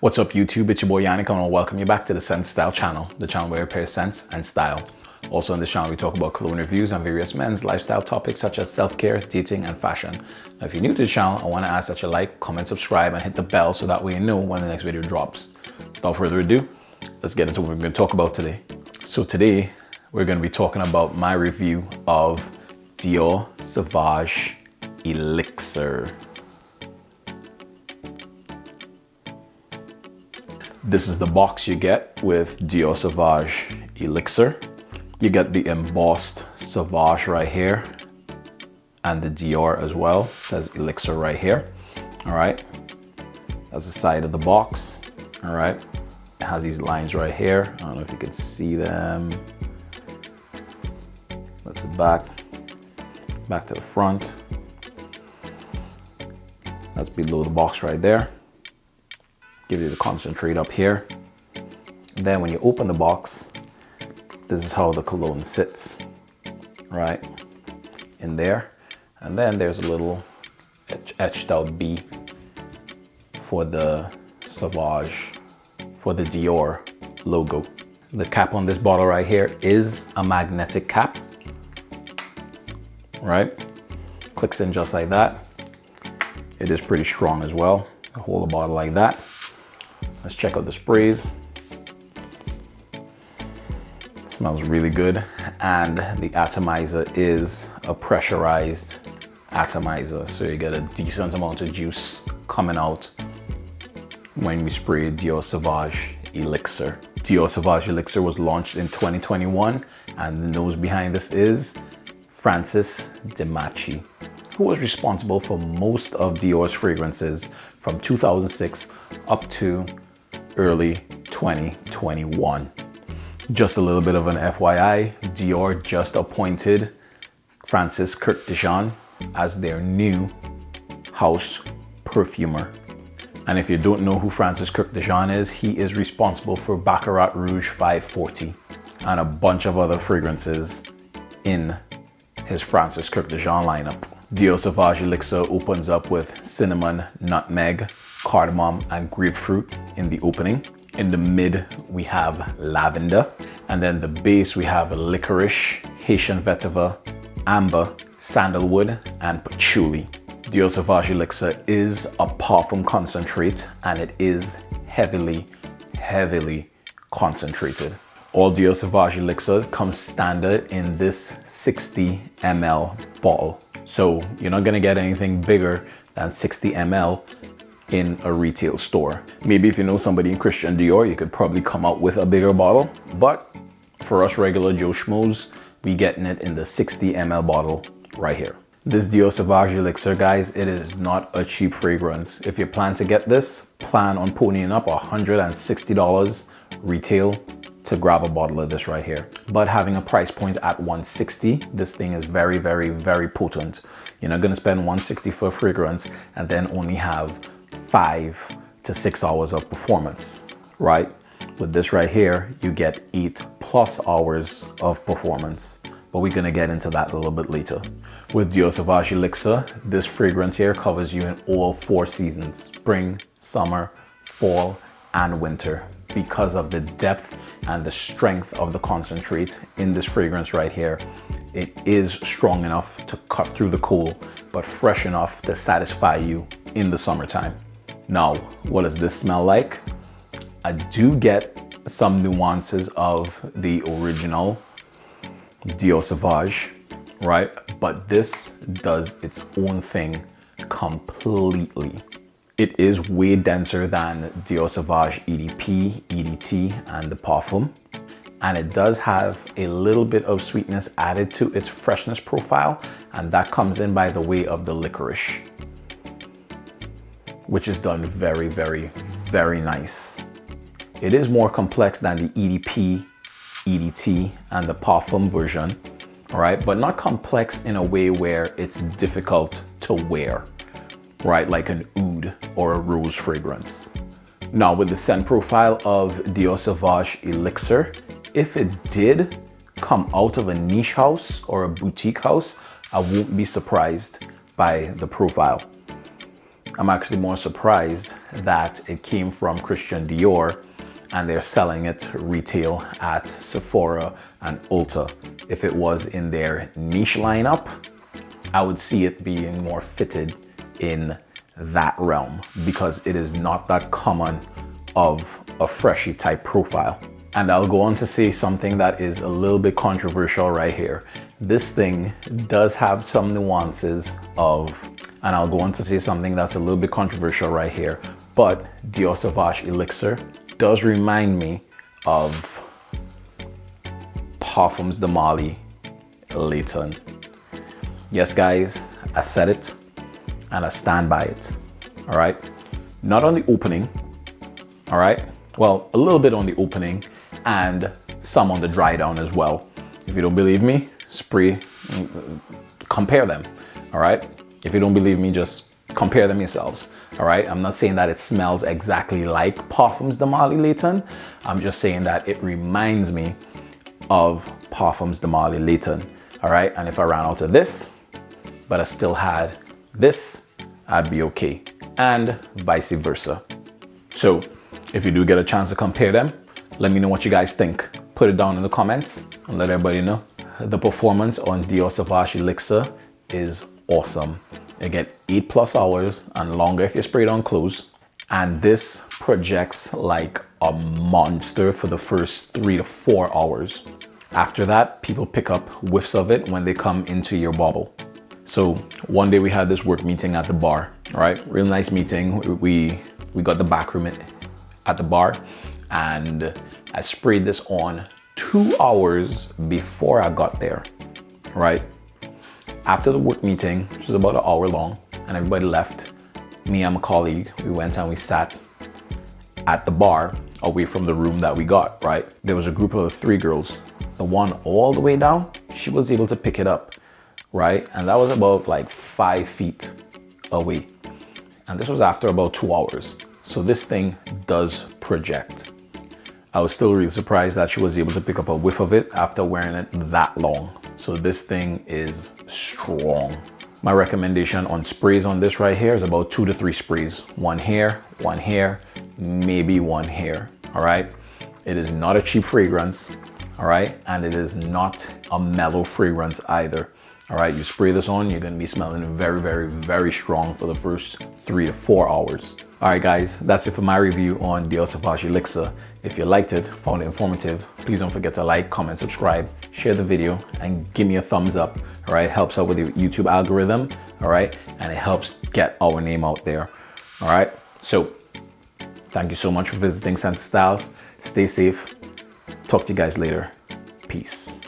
What's up YouTube, it's your boy Yannick and I want to welcome you back to the Sense Style channel, the channel where we pair sense and style. Also on this channel we talk about cologne reviews and various men's lifestyle topics such as self-care, dating and fashion. Now if you're new to the channel, I want to ask that you like, comment, subscribe and hit the bell so that way you know when the next video drops. Without further ado, let's get into what we're going to talk about today. So today we're going to be talking about my review of Dior Sauvage Elixir. This is the box you get with Dior Sauvage Elixir. You get the embossed Sauvage right here and the Dior as well. It says Elixir right here. All right, that's the side of the box. All right, it has these lines right here. I don't know if you can see them. That's the back to the front. That's below the box right there. Give you the concentrate up here. Then when you open the box, this is how the cologne sits, right in there. And then there's a little etched out B for the Sauvage, for the Dior logo. The cap on this bottle right here is a magnetic cap, right? Clicks in just like that. It is pretty strong as well. Hold the bottle like that. Let's check out the sprays. It smells really good. And the atomizer is a pressurized atomizer. So you get a decent amount of juice coming out when we spray Dior Sauvage Elixir. Dior Sauvage Elixir was launched in 2021. And the nose behind this is Francis Dimachi, who was responsible for most of Dior's fragrances from 2006 up to early 2021. Just a little bit of an FYI, Dior just appointed Francis Kurkdjian as their new house perfumer. And if you don't know who Francis Kurkdjian is, he is responsible for Baccarat Rouge 540 and a bunch of other fragrances in his Francis Kurkdjian lineup. Dior Sauvage Elixir opens up with cinnamon, nutmeg, cardamom and grapefruit in the opening. In the mid we have lavender, and then the base we have licorice, Haitian vetiver, amber, sandalwood and patchouli. Dior Sauvage Elixir is a parfum concentrate and it is heavily concentrated. All Dior Sauvage Elixir comes standard in this 60 ml bottle. So you're not gonna get anything bigger than 60 ml in a retail store. Maybe if you know somebody in Christian Dior, you could probably come out with a bigger bottle. But for us regular Joe Schmoes, we getting it in the 60 ml bottle right here. This Dior Sauvage Elixir, guys, it is not a cheap fragrance. If you plan to get this, plan on ponying up $160 retail to grab a bottle of this right here. But having a price point at $160, this thing is very potent. You're not gonna spend $160 for a fragrance and then only have 5 to 6 hours of performance, right? With this right here, you get 8+ hours of performance. But we're gonna get into that a little bit later. With Dior Sauvage Elixir, this fragrance here covers you in all 4 seasons: spring, summer, fall, and winter. Because of the depth and the strength of the concentrate in this fragrance right here, it is strong enough to cut through the cold, but fresh enough to satisfy you in the summertime. Now, what does this smell like? I do get some nuances of the original Dior Sauvage, right? But this does its own thing completely. It is way denser than Dior Sauvage EDP, EDT, and the Parfum. And it does have a little bit of sweetness added to its freshness profile. And that comes in by the way of the licorice, which is done very nice. It is more complex than the EDP, EDT, and the Parfum version, all right? But not complex in a way where it's difficult to wear, right? Like an oud or a rose fragrance. Now with the scent profile of Dior Sauvage Elixir, if it did come out of a niche house or a boutique house, I won't be surprised by the profile. I'm actually more surprised that it came from Christian Dior and they're selling it retail at Sephora and Ulta. If it was in their niche lineup, I would see it being more fitted in that realm because it is not that common of a freshy type profile. And I'll go on to say something that is a little bit controversial right here. This thing does have some nuances of, and I'll go on to say something that's a little bit controversial right here, but Dior Sauvage Elixir does remind me of Parfums de Marly Layton. Yes guys, I said it and I stand by it, all right? Not on the opening, all right? Well, a little bit on the opening and some on the dry down as well. If you don't believe me, spray, compare them, all right? If you don't believe me, just compare them yourselves, all right? I'm not saying that it smells exactly like Parfums de Marly Layton. I'm just saying that it reminds me of Parfums de Marly Layton, all right? And if I ran out of this, but I still had this, I'd be okay, and vice versa. So if you do get a chance to compare them, let me know what you guys think. Put it down in the comments and let everybody know. The performance on Dior Sauvage Elixir is awesome. You get 8+ hours and longer if you spray it on clothes. And this projects like a monster for the first 3 to 4 hours. After that, people pick up whiffs of it when they come into your bubble. So one day we had this work meeting at the bar, all right? Real nice meeting. We got the back room at the bar and I sprayed this on 2 hours before I got there, right? After the work meeting, which was about an hour long, and everybody left, me and my colleague, we went and we sat at the bar away from the room that we got, right? There was a group of 3 girls. The one all the way down, she was able to pick it up, right? And that was about like 5 feet away. And this was after about 2 hours. So this thing does project. I was still really surprised that she was able to pick up a whiff of it after wearing it that long. So this thing is strong. My recommendation on sprays on this right here is about 2 to 3 sprays. One here, maybe one here, all right? It is not a cheap fragrance, all right? And it is not a mellow fragrance either, all right? You spray this on, you're gonna be smelling very, very, very strong for the first 3 to 4 hours. All right, guys, that's it for my review on Dior Sauvage Elixir. If you liked it, found it informative, please don't forget to like, comment, subscribe, share the video, and give me a thumbs up, all right? It helps out with the YouTube algorithm, all right? And it helps get our name out there, all right? So, thank you so much for visiting Sense Styles. Stay safe. Talk to you guys later. Peace.